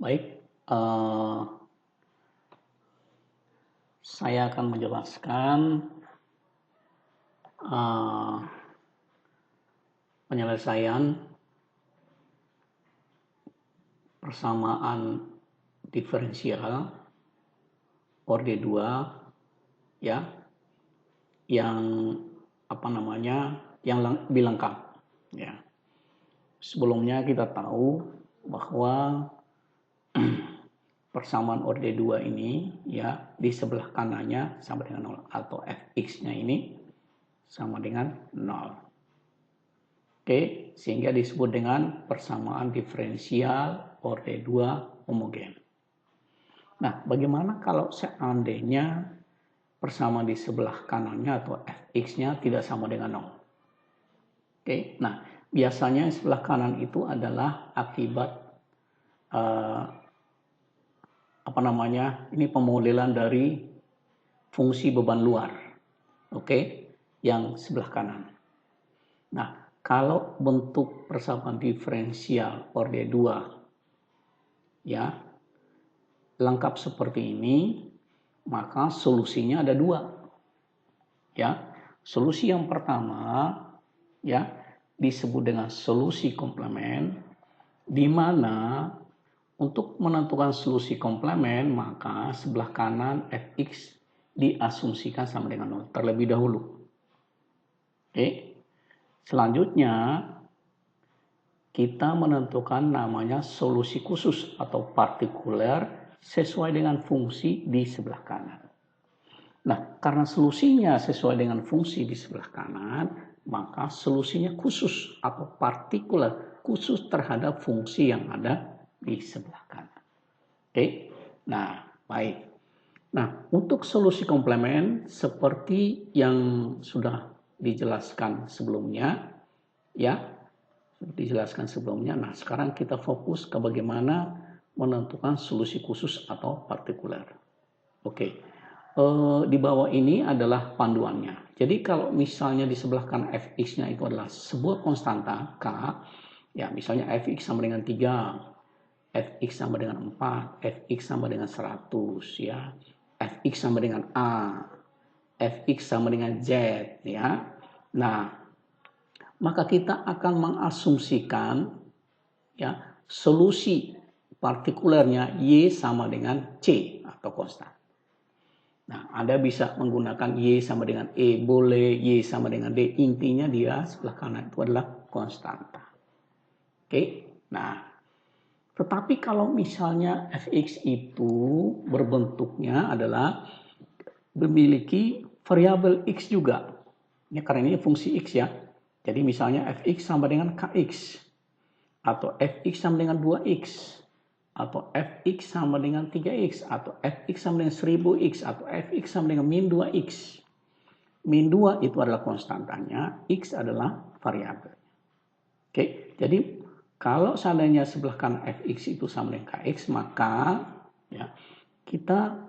Baik, eh, saya akan menjelaskan eh, penyelesaian persamaan diferensial orde 2 ya, yang yang lebih lengkap ya. Sebelumnya kita tahu bahwa persamaan orde 2 ini ya, di sebelah kanannya sama dengan 0 atau fx-nya ini sama dengan 0. Oke, sehingga disebut dengan persamaan diferensial orde 2 homogen. Nah, bagaimana kalau seandainya persamaan di sebelah kanannya atau fx-nya tidak sama dengan 0? Oke, nah biasanya sebelah kanan itu adalah akibat ini pemodelan dari fungsi beban luar. Oke, yang sebelah kanan. Nah, kalau bentuk persamaan diferensial orde 2 ya lengkap seperti ini, maka solusinya ada dua. Ya, solusi yang pertama ya disebut dengan solusi komplement, di mana untuk menentukan solusi komplement maka sebelah kanan fx diasumsikan sama dengan 0 terlebih dahulu. Oke. Selanjutnya kita menentukan namanya solusi khusus atau partikuler sesuai dengan fungsi di sebelah kanan. Nah, karena solusinya sesuai dengan fungsi di sebelah kanan, maka solusinya khusus atau partikuler khusus terhadap fungsi yang ada di sebelah kanan. Oke, nah baik. Nah, untuk solusi komplement seperti yang sudah dijelaskan sebelumnya, ya, dijelaskan sebelumnya. Nah, sekarang kita fokus ke bagaimana menentukan solusi khusus atau partikuler. Oke, di bawah ini adalah panduannya. Jadi kalau misalnya di sebelah kanan fx-nya itu adalah sebuah konstanta k, ya misalnya fx sama dengan 3, fx sama dengan 4, fx sama dengan 100 ya, fx sama dengan a, fx sama dengan z ya. Nah, maka kita akan mengasumsikan ya solusi partikulernya y sama dengan c atau konstan. Nah, Anda bisa menggunakan y sama dengan e, boleh y sama dengan d, intinya dia sebelah kanan itu adalah konstanta. Oke, nah tetapi kalau misalnya fx itu berbentuknya adalah memiliki variabel x juga, ya karena ini fungsi x ya. Jadi misalnya fx sama dengan kx, atau fx sama dengan 2x, atau fx sama dengan 3x, atau fx sama dengan 1000x, atau fx sama dengan min 2x. Min 2 itu adalah konstantanya, x adalah variabel. Oke, jadi kalau seandainya sebelah kanan fx itu sama dengan kx, maka ya, kita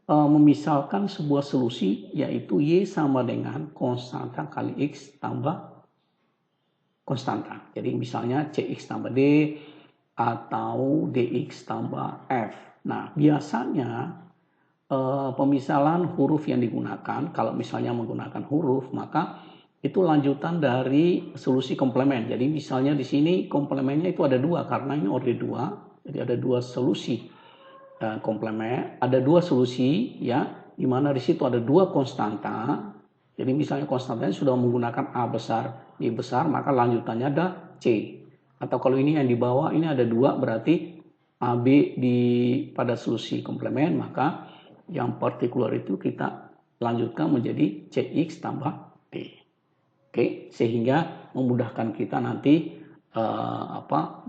memisalkan sebuah solusi yaitu y sama dengan konstanta kali x tambah konstanta. Jadi misalnya cx tambah d atau dx tambah f. Nah, biasanya pemisalan huruf yang digunakan, kalau misalnya menggunakan huruf, maka itu lanjutan dari solusi komplement. Jadi misalnya di sini komplementnya itu ada dua, karena ini orde 2, jadi ada dua solusi komplement, ada dua solusi ya, di mana di situ ada dua konstanta. Jadi misalnya konstantanya sudah menggunakan A besar, B besar, maka lanjutannya ada C. Atau kalau ini yang di bawah ini ada dua, berarti AB pada solusi komplement, maka yang partikular itu kita lanjutkan menjadi CX tambah D. Oke, sehingga memudahkan kita nanti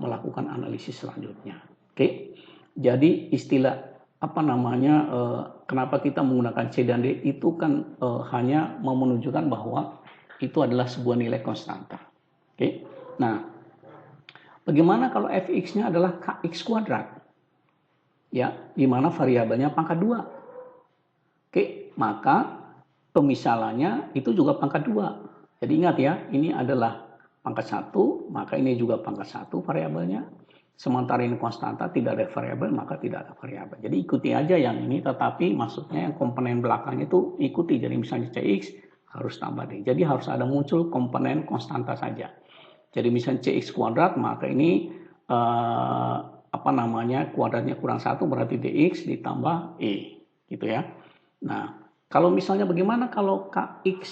melakukan analisis selanjutnya. Oke, jadi istilah kenapa kita menggunakan C dan D itu kan hanya mau menunjukkan bahwa itu adalah sebuah nilai konstanta. Oke, nah bagaimana kalau fx-nya adalah kx kuadrat? Ya, di mana variabelnya pangkat 2. Oke, maka pemisalannya itu juga pangkat 2. Jadi ingat ya, ini adalah pangkat 1, maka ini juga pangkat 1 variabelnya. Sementara ini konstanta, tidak ada variabel, maka tidak ada variabel. Jadi ikuti aja yang ini, tetapi maksudnya yang komponen belakang itu ikuti. Jadi misalnya CX harus tambah D. Jadi harus ada muncul komponen konstanta saja. Jadi misalnya CX kuadrat, maka ini kuadratnya kurang 1 berarti DX ditambah E. Gitu ya. Nah, kalau misalnya bagaimana kalau KX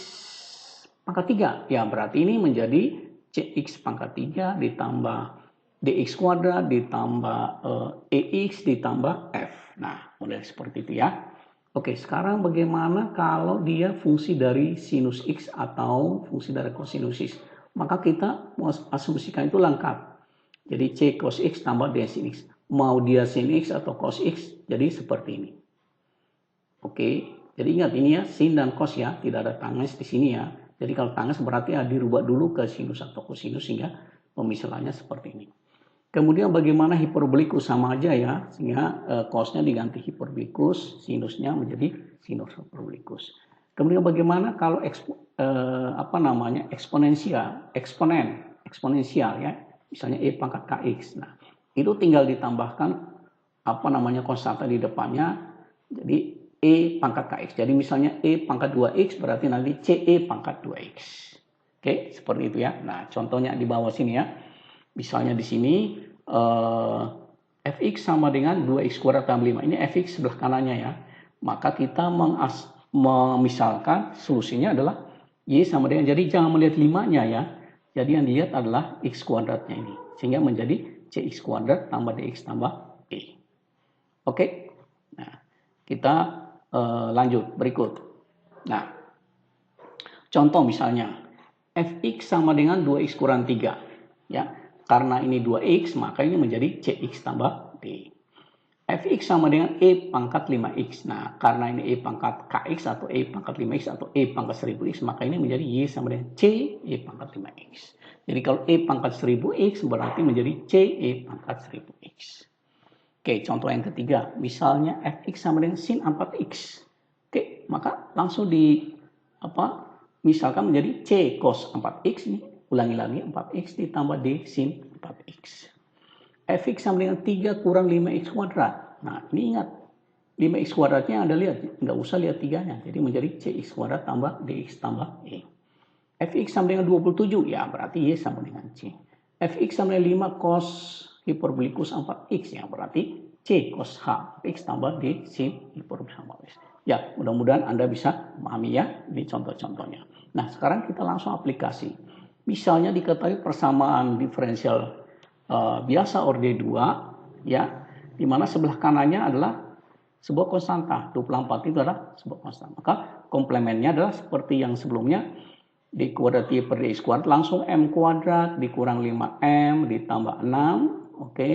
pangkat 3? Ya berarti ini menjadi CX pangkat 3 ditambah DX kuadrat ditambah EX ditambah F. Nah, model seperti itu ya. Oke, sekarang bagaimana kalau dia fungsi dari sinus X atau fungsi dari kosinus X? Maka kita asumsikan itu lengkap. Jadi C cos X tambah D sin X. Mau dia sin X atau cos X, jadi seperti ini. Oke, jadi ingat ini ya, sin dan cos ya, tidak ada tangens di sini ya. Jadi kalau tangens berarti ya dirubah dulu ke sinus atau kosinus sehingga pemisahannya seperti ini. Kemudian bagaimana hiperbolikus, sama aja ya, sehingga cosnya diganti hiperbolikus, sinusnya menjadi sinus hiperbolikus. Kemudian bagaimana kalau eksponensial ya, misalnya E pangkat KX. Nah, itu tinggal ditambahkan konstanta di depannya, jadi E pangkat KX. Jadi misalnya E pangkat 2X berarti nanti CE pangkat 2X. Oke, seperti itu ya. Nah, contohnya di bawah sini ya. Misalnya di sini fx sama dengan 2x kuadrat tambah 5. Ini fx sebelah kanannya ya. Maka kita memisalkan solusinya adalah y sama dengan, jadi jangan melihat 5-nya ya. Jadi yang dilihat adalah x kuadratnya ini. Sehingga menjadi cx kuadrat tambah dx tambah e. Oke. Nah, kita lanjut berikut. Nah, contoh misalnya fx sama dengan 2x kurang 3 ya. Karena ini 2x, maka ini menjadi cx tambah d. Fx sama dengan e pangkat 5x. Nah, karena ini e pangkat kx atau e pangkat 5x atau e pangkat 1000x, maka ini menjadi y sama dengan c e pangkat 5x. Jadi kalau e pangkat 1000x berarti menjadi c e pangkat 1000x. Oke, contoh yang ketiga. Misalnya fx sama dengan sin 4x. Oke, maka langsung misalkan menjadi c cos 4x nih. Ulangi lagi, 4x ditambah D sin 4x. Fx sama dengan 3 kurang 5x kuadrat. Nah, ini ingat, 5x kuadratnya Anda lihat, nggak usah lihat 3-nya. Jadi menjadi cx kuadrat tambah dx tambah e. Fx sama dengan 27, ya berarti y sama dengan c. Fx sama dengan 5 cos hiperbolikus 4x, ya berarti c cos h. X tambah d sin hiperbolikus 4x. Ya, mudah-mudahan Anda bisa memahami ya, ini contoh-contohnya. Nah, sekarang kita langsung aplikasi. Misalnya diketahui persamaan diferensial biasa orde 2 ya, di mana sebelah kanannya adalah sebuah konstanta. 24 itu adalah sebuah konstanta. Maka komplemennya adalah seperti yang sebelumnya, d kuadrat y per dx kuadrat langsung m kuadrat dikurang 5m ditambah 6, oke,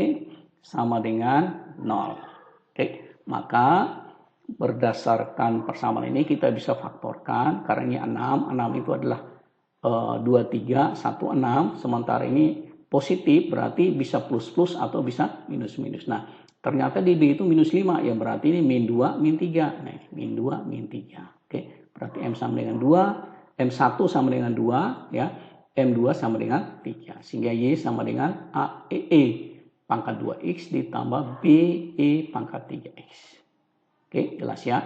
sama dengan 0. Oke, maka berdasarkan persamaan ini kita bisa faktorkan, karena ini 6 itu adalah 2, 3, 1, 6. Sementara ini positif berarti bisa plus-plus atau bisa minus-minus. Nah, ternyata di B itu minus 5. Ya berarti ini min 2, min 3. Nah, min 2, min 3. Oke, berarti M sama dengan 2. M1 sama dengan 2. Ya, M2 sama dengan 3. Sehingga Y sama dengan E pangkat 2X ditambah BE pangkat 3X. Oke, jelas ya.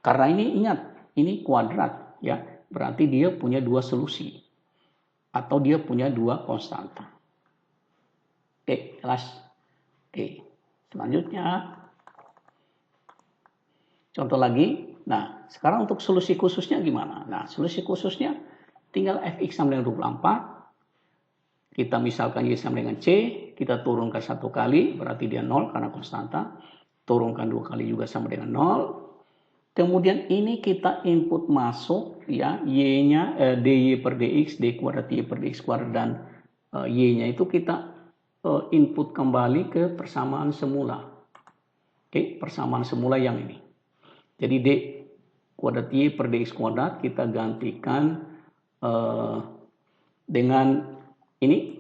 Karena ini ingat, ini kuadrat ya. Berarti dia punya dua solusi atau dia punya dua konstanta. Oke, jelas. Oke, selanjutnya contoh lagi. Nah, sekarang untuk solusi khususnya gimana? Nah, solusi khususnya tinggal fx sama dengan 24. Kita misalkan y sama dengan c, kita turunkan 1 kali, berarti dia 0 karena konstanta. Turunkan 2 kali juga sama dengan 0. Kemudian ini kita input masuk ya, y-nya dy per dx, d kuadrat y per dx kuadrat, dan y-nya itu kita input kembali ke persamaan semula. Oke, persamaan semula yang ini. Jadi d kuadrat y per dx kuadrat kita gantikan dengan ini,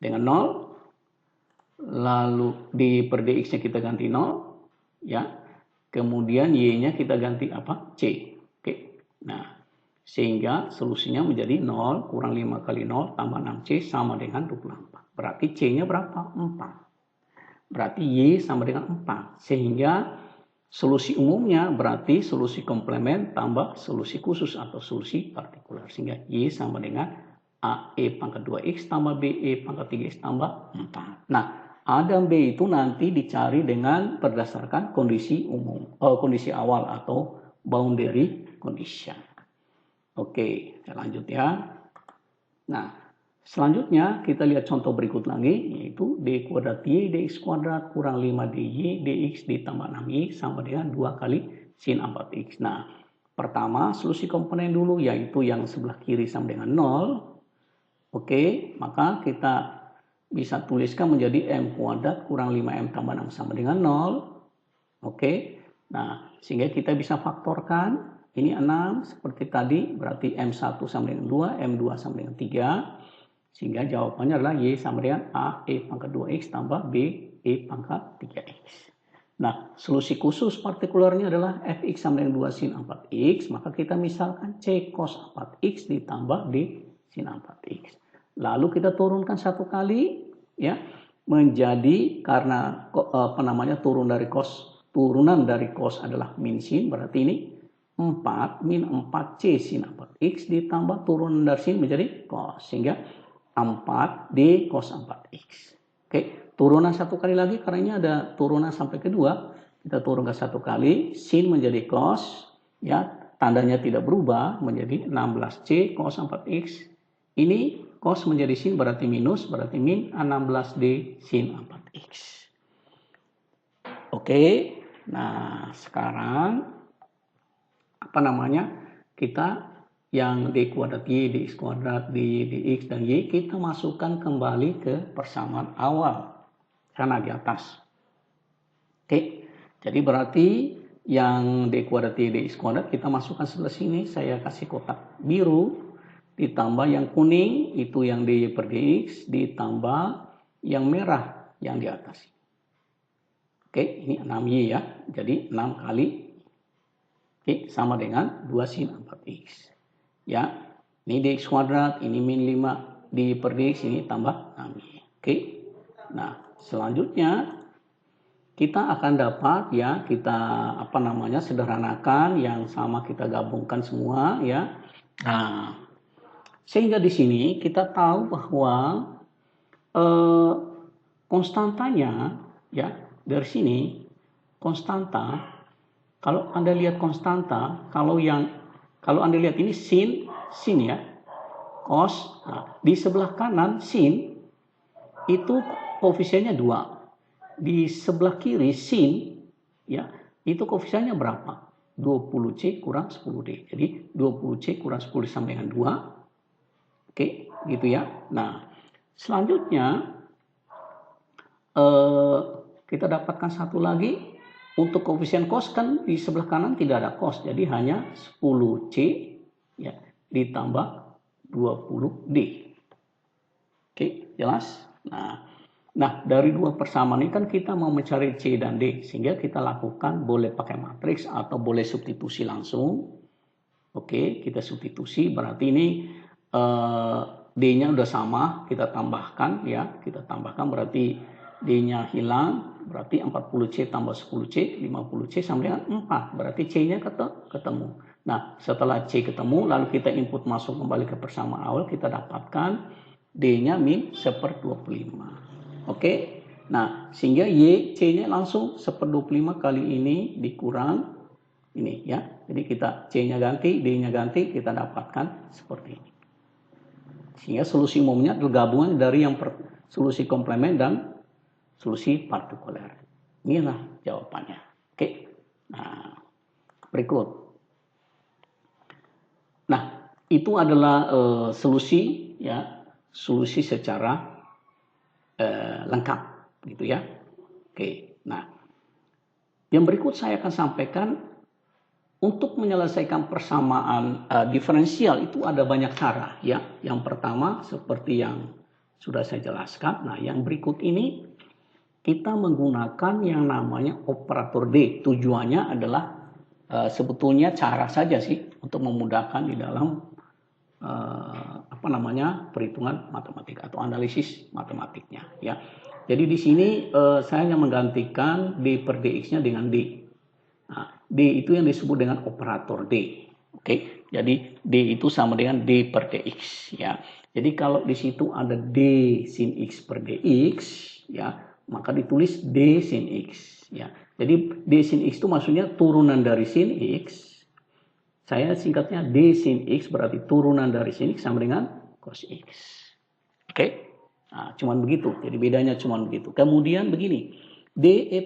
dengan 0. Lalu d per dx-nya kita ganti 0 ya. Kemudian y-nya kita ganti apa? C. Oke. Nah, sehingga solusinya menjadi 0 kurang 5 kali 0 tambah 6c sama dengan 24. Berarti C-nya berapa? 4. Berarti Y sama dengan 4. Sehingga solusi umumnya berarti solusi komplement tambah solusi khusus atau solusi partikular. Sehingga Y sama dengan AE pangkat 2X tambah BE pangkat 3X tambah 4. Nah, A dan B itu nanti dicari dengan berdasarkan kondisi umum, kondisi awal atau boundary condition. Oke, kita lanjut ya. Nah, selanjutnya kita lihat contoh berikut lagi, yaitu D kuadrat Y dx kuadrat kurang 5 dy dx ditambah 6y sama dengan 2 kali sin 4x. Nah, pertama solusi komponen dulu, yaitu yang sebelah kiri sama dengan 0. Oke, maka kita bisa tuliskan menjadi M kuadrat kurang 5M tambah 6 sama dengan 0. Oke, nah sehingga kita bisa faktorkan. Ini 6 seperti tadi, berarti M1 sama dengan 2, M2 sama dengan 3. Sehingga jawabannya adalah Y sama dengan AE pangkat 2X tambah BE pangkat 3X. Nah, solusi khusus partikularnya adalah Fx sama dengan 2 sin 4X. Maka kita misalkan C cos 4X ditambah D sin 4X. Lalu kita turunkan satu kali ya menjadi, karena turunan dari cos adalah min sin, berarti ini 4 min 4C sin 4X ditambah turunan dari sin menjadi cos, sehingga 4D cos 4X. Oke, turunan satu kali lagi karena ini ada turunan sampai kedua, kita turunkan satu kali, sin menjadi cos ya, tandanya tidak berubah menjadi 16C cos 4X. Ini cos menjadi sin berarti minus, berarti min 16D sin 4X. Oke, nah sekarang kita yang D kuadrat Y, dx kuadrat, dy, dx, dan Y kita masukkan kembali ke persamaan awal karena di atas. Oke, jadi berarti yang D kuadrat Y, dx kuadrat kita masukkan sebelah sini, saya kasih kotak biru, ditambah yang kuning itu yang dy per dx, ditambah yang merah yang di atas. Oke, ini 6y ya, jadi 6 kali Oke, sama dengan 2 sin 4x. Ya, ini dx kuadrat, ini min 5 dy per dx, ini tambah 6y. Oke, nah selanjutnya kita akan dapat ya, kita sederhanakan yang sama, kita gabungkan semua ya. Nah, sehingga di sini kita tahu bahwa konstantanya ya, dari sini konstanta. Kalau Anda lihat konstanta, kalau Anda lihat ini sin ya, cos. Nah, di sebelah kanan sin itu koefisiennya 2. Di sebelah kiri sin ya, itu koefisiennya berapa? 20C kurang 10D. Jadi 20C kurang 10D sama dengan 2. Oke, gitu ya. Nah, selanjutnya kita dapatkan satu lagi. Untuk koefisien cos kan di sebelah kanan tidak ada cos, jadi hanya 10C ya, ditambah 20D. Oke, jelas? Nah, dari dua persamaan ini kan kita mau mencari C dan D, sehingga kita lakukan boleh pakai matriks atau boleh substitusi langsung. Oke, kita substitusi, berarti ini D-nya udah sama, kita tambahkan ya, berarti D-nya hilang, berarti 40C tambah 10C, 50C sama dengan 4, berarti C-nya ketemu. Nah, setelah C ketemu, lalu kita input masuk kembali ke persamaan awal, kita dapatkan D-nya min 1/25. Oke, nah sehingga Y, C-nya langsung 1/25 kali ini dikurang ini ya. Jadi kita C-nya ganti, D-nya ganti, kita dapatkan seperti ini. Sehingga solusi umumnya adalah gabungan dari yang solusi komplement dan solusi partikular. Inilah jawabannya. Oke. Nah, berikut. Nah, itu adalah solusi ya, solusi secara lengkap gitu ya. Oke. Nah, yang berikut saya akan sampaikan untuk menyelesaikan persamaan diferensial itu ada banyak cara ya. Yang pertama seperti yang sudah saya jelaskan. Nah, yang berikut ini kita menggunakan yang namanya operator D. Tujuannya adalah sebetulnya cara saja sih untuk memudahkan di dalam perhitungan matematik atau analisis matematiknya ya. Jadi di sini saya hanya menggantikan D per dx-nya dengan D. Nah, D itu yang disebut dengan operator D. Oke, jadi D itu sama dengan D per dx ya. Jadi kalau di situ ada D sin x per dx ya, maka ditulis D sin x ya. Jadi D sin x itu maksudnya turunan dari sin x. Saya singkatnya D sin x berarti turunan dari sin x sama dengan cos x. Oke. Nah, cuman begitu. Jadi bedanya cuman begitu. Kemudian begini. E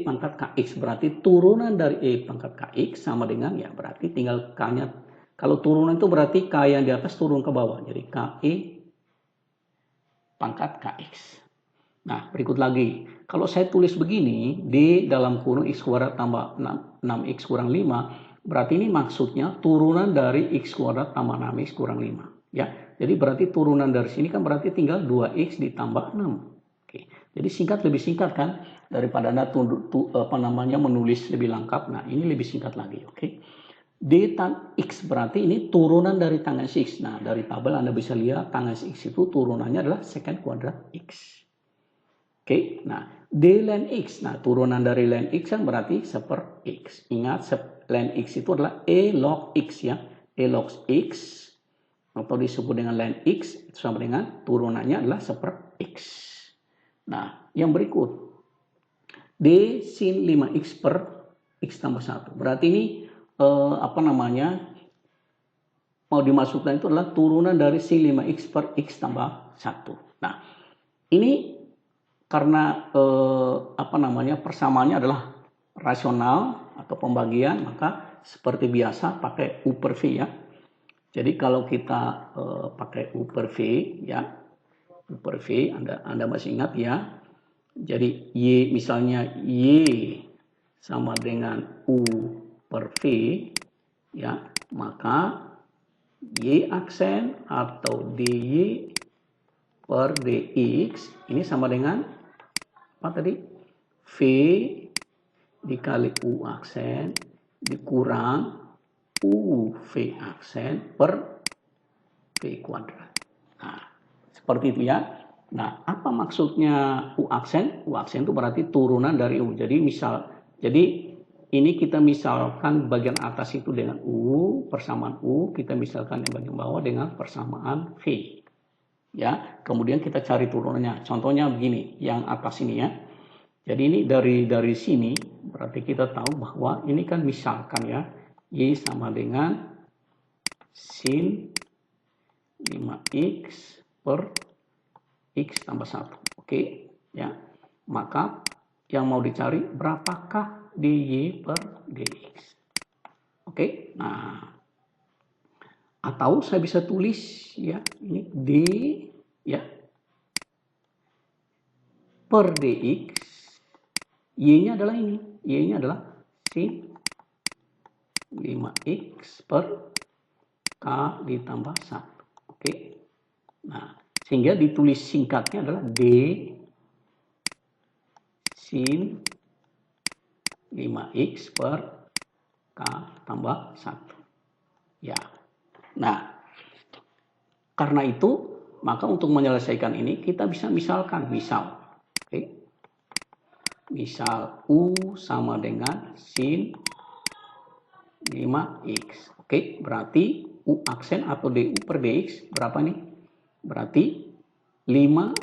pangkat kx berarti turunan dari E pangkat kx sama dengan ya berarti tinggal k-nya. Kalau turunan itu berarti k yang di atas turun ke bawah. Jadi ke pangkat kx. Nah, berikut lagi. Kalau saya tulis begini, D dalam kurung x kuadrat tambah 6x kurang 5, berarti ini maksudnya turunan dari x kuadrat tambah 6x kurang 5. Ya, jadi berarti turunan dari sini kan berarti tinggal 2x ditambah 6. Oke, jadi lebih singkat kan daripada Anda menulis lebih lengkap. Nah, ini lebih singkat lagi. Oke. D tan x berarti ini turunan dari tangen x. Nah, dari tabel Anda bisa lihat tangen x itu turunannya adalah secant kuadrat x. Oke, nah D ln x, nah turunan dari ln x kan berarti 1/x. Ingat ln x itu adalah E log x ya. E log x atau disebut dengan ln x itu sama dengan turunannya adalah 1/x. Nah, yang berikut D sin 5x per x tambah 1. Berarti ini mau dimasukkan itu adalah turunan dari sin 5x per x tambah 1. Nah, ini karena persamaannya adalah rasional atau pembagian, maka seperti biasa pakai U per V ya. Jadi kalau kita pakai U per V ya, U per V Anda masih ingat ya. Jadi Y misalnya Y sama dengan U per V ya, maka Y aksen atau DY per DX ini sama dengan apa tadi? V dikali U aksen dikurang UV aksen per V kuadrat. Nah, seperti itu ya. Nah, apa maksudnya U aksen? U aksen itu berarti turunan dari U. Jadi ini kita misalkan bagian atas itu dengan U, persamaan U, kita misalkan yang bagian bawah dengan persamaan V. Ya, kemudian kita cari turunannya. Contohnya begini, yang atas ini ya. Jadi ini dari sini berarti kita tahu bahwa ini kan misalkan ya, Y sama dengan sin 5x per x tambah 1. Oke, ya. Maka yang mau dicari berapakah dy per dx. Oke, nah atau saya bisa tulis ya, ini D ya per dx, y-nya adalah ini, y-nya adalah sin 5x per k ditambah 1. Oke. Nah, sehingga ditulis singkatnya adalah D sin 5x per k tambah 1. Ya. Nah, karena itu, maka untuk menyelesaikan ini kita bisa misalkan, oke. Misal U sama dengan sin 5x. Oke, berarti U aksen atau DU per dx berapa nih? Berarti 5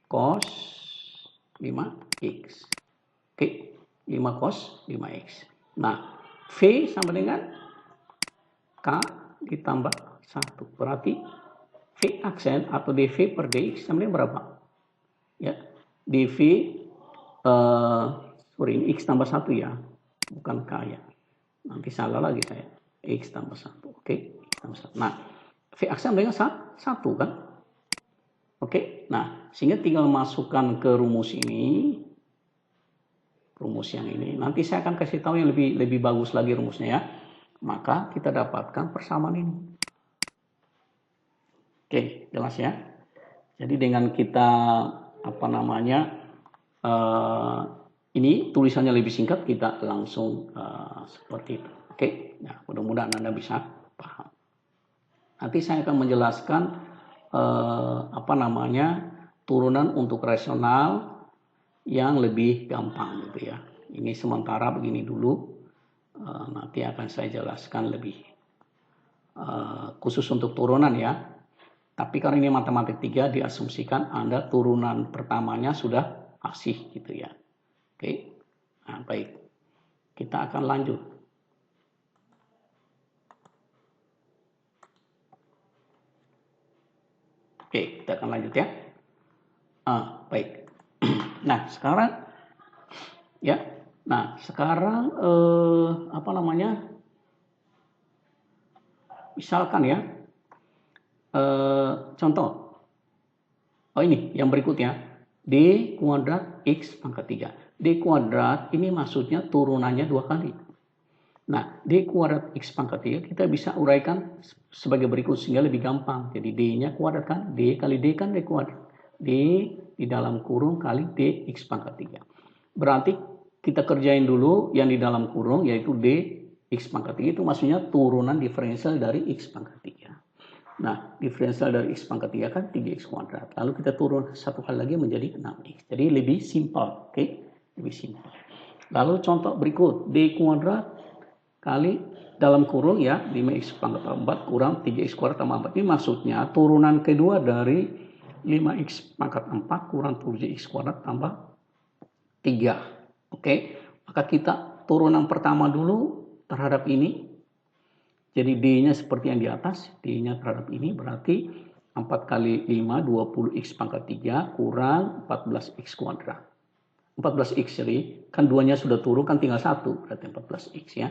cos 5x. Oke, 5 cos 5x. Nah, V sama dengan K ditambah 1. Berarti V aksen atau dV per dx sama dengan berapa? Ya, dV ini x tambah 1 ya, bukan K ya. Nanti salah lagi saya. X tambah 1. Oke, X tambah 1. Nah, V aksen dengan 1 kan? Oke, nah sehingga tinggal masukkan ke rumus ini. Rumus yang ini. Nanti saya akan kasih tahu yang lebih bagus lagi rumusnya ya. Maka kita dapatkan persamaan ini. Oke, jelas ya. Jadi dengan kita ini tulisannya lebih singkat, kita langsung seperti itu. Oke, nah mudah-mudahan Anda bisa paham. Nanti saya akan menjelaskan turunan untuk rasional yang lebih gampang gitu ya. Ini sementara begini dulu. Nanti akan saya jelaskan lebih khusus untuk turunan ya. Tapi karena ini matematik 3, diasumsikan Anda turunan pertamanya sudah fasih gitu ya. Oke. Nah, baik. Kita akan lanjut. Oke, kita akan lanjut ya. Baik. Nah, sekarang ya. Nah, sekarang misalkan ya, contoh. Oh ini yang berikutnya, D kuadrat X pangkat 3. D kuadrat ini maksudnya turunannya 2 kali. Nah, D kuadrat X pangkat 3 kita bisa uraikan sebagai berikut sehingga lebih gampang. Jadi D-nya kuadrat kan, D kali D kan D kuadrat. D di dalam kurung kali D X pangkat 3. Berarti kita kerjain dulu yang di dalam kurung yaitu D X pangkat 3 itu maksudnya turunan diferensial dari X pangkat 3. Nah, diferensial dari X pangkat 3 kan 3X kuadrat. Lalu kita turun satu kali lagi menjadi 6X. Jadi lebih simpel, oke? Lebih simpel. Lalu contoh berikut, D kuadrat kali dalam kurung ya 5X pangkat 4 kurang 3X kuadrat tambah 4. Ini maksudnya turunan kedua dari 5X pangkat 4 kurang 7X kuadrat tambah 3. Oke, maka kita turunan pertama dulu terhadap ini. Jadi D-nya seperti yang di atas, D-nya terhadap ini berarti 4 kali 5, 20X pangkat 3 kurang 14X kuadrat. 14X jadi, kan 2-nya sudah turun, kan tinggal 1, berarti 14X ya.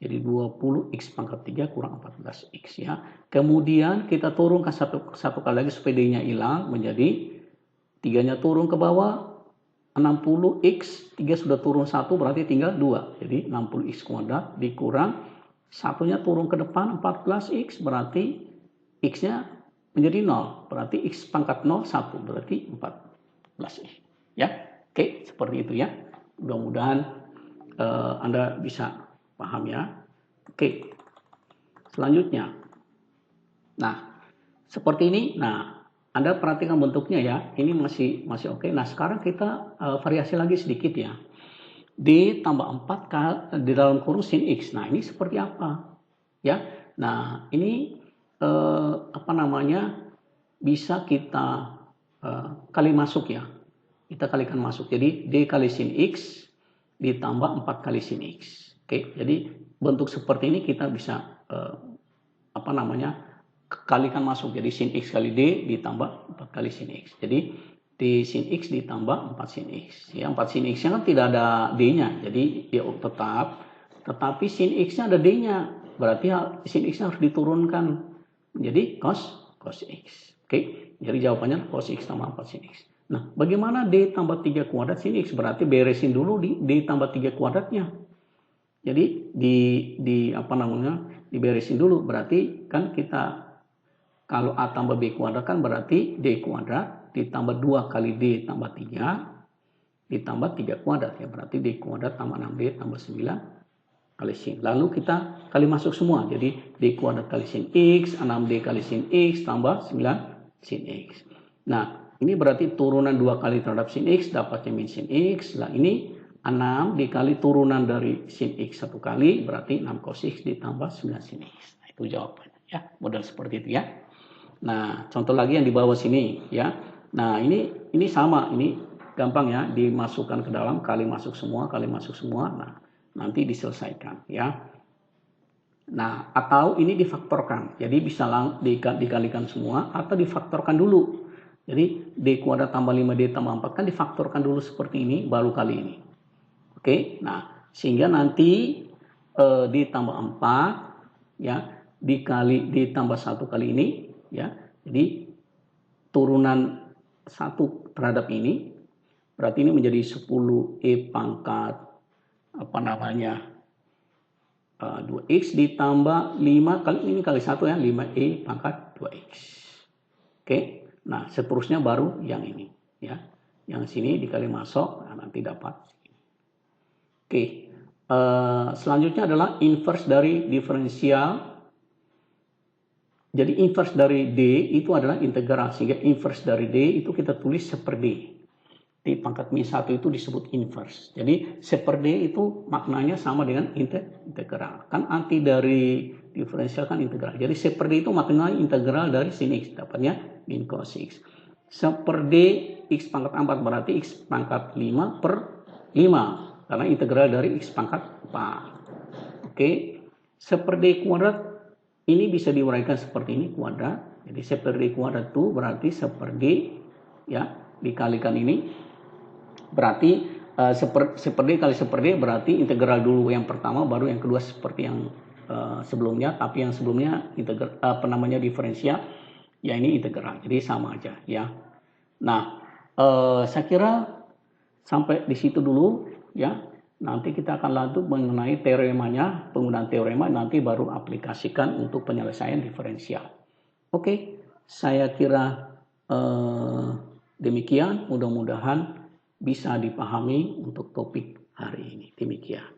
Jadi 20X pangkat 3 kurang 14X ya. Kemudian kita turunkan satu kali lagi supaya D-nya hilang, menjadi 3-nya turun ke bawah, 60X, 3 sudah turun 1 berarti tinggal 2. Jadi 60X kuadrat dikurang 1-nya turun ke depan 14X berarti X-nya menjadi 0. Berarti X pangkat 0, 1 berarti 14X. Ya, oke seperti itu ya. Mudah-mudahan Anda bisa paham ya. Oke, selanjutnya. Nah, seperti ini. Nah, Anda perhatikan bentuknya ya, ini masih oke. Nah, sekarang kita variasi lagi sedikit ya. D tambah 4 kali di dalam kurung sin X. Nah, ini seperti apa? Ya. Nah, ini bisa kita kali masuk ya. Kita kalikan masuk. Jadi D kali sin X ditambah 4 kali sin X. Oke, jadi bentuk seperti ini kita bisa kalikan masuk. Jadi sin X kali D ditambah 4 kali sin X. Jadi D sin X ditambah 4 sin X. Ya, 4 sin X-nya kan tidak ada D-nya. Jadi dia tetap. Tetapi sin X-nya ada D-nya. Berarti sin X-nya harus diturunkan menjadi cos X. Oke, jadi jawabannya cos X tambah 4 sin X. Nah, bagaimana D tambah 3 kuadrat sin X? Berarti beresin dulu di D tambah 3 kuadratnya. Jadi diberesin dulu. Berarti kan kita kalau A tambah B kuadrat kan berarti D kuadrat ditambah 2 kali D tambah 3 ditambah 3 kuadrat ya. Berarti D kuadrat tambah 6D tambah 9 kali sin. Lalu kita kali masuk semua. Jadi D kuadrat kali sin X, 6D kali sin X tambah 9 sin X. Nah, ini berarti turunan 2 kali terhadap sin X dapatnya min sin X. Nah, ini 6 dikali turunan dari sin X 1 kali berarti 6 cos X ditambah 9 sin X. Nah, itu jawabannya ya. Model seperti itu ya. Nah, contoh lagi yang di bawah sini ya. Nah, ini sama, ini gampang ya, dimasukkan ke dalam, kali masuk semua. Nah, nanti diselesaikan ya. Nah, atau ini difaktorkan. Jadi bisa dikalikan semua atau difaktorkan dulu. Jadi D kuadrat tambah 5D tambah 4 kan difaktorkan dulu seperti ini baru kali ini. Oke, nah sehingga nanti D tambah 4 ya dikali D tambah 1 kali ini ya. Jadi turunan 1 terhadap ini berarti ini menjadi 10E pangkat 2X ditambah 5 kali ini kali 1 ya, 5E pangkat 2X. Oke, nah seterusnya baru yang ini ya. Yang sini dikali masuk, nah, nanti dapat. Oke, selanjutnya adalah inverse dari diferensial Jadi inverse dari D itu adalah integral, sehingga inverse dari D itu kita tulis seper D. D pangkat min 1 itu disebut inverse. Jadi seper D itu maknanya sama dengan integral. Kan arti dari diferensial kan integral. Jadi seper D itu maknanya integral dari sin X. Dapatnya min cos X. Seper D X pangkat 4 berarti X pangkat 5 per 5. Karena integral dari X pangkat 4. Oke. Seper D kuadrat ini bisa diuraikan seperti ini kuadrat. Jadi seper D kuadrat itu berarti seper D ya dikalikan ini berarti seper D kali seper D berarti integral dulu yang pertama baru yang kedua seperti yang sebelumnya, tapi yang sebelumnya integral diferensial ya ini integral. Jadi sama aja ya. Nah, saya kira sampai di situ dulu ya. Nanti kita akan lanjut mengenai teoremanya, penggunaan teorema nanti baru aplikasikan untuk penyelesaian diferensial. Oke, saya kira demikian. Mudah-mudahan bisa dipahami untuk topik hari ini. Demikian.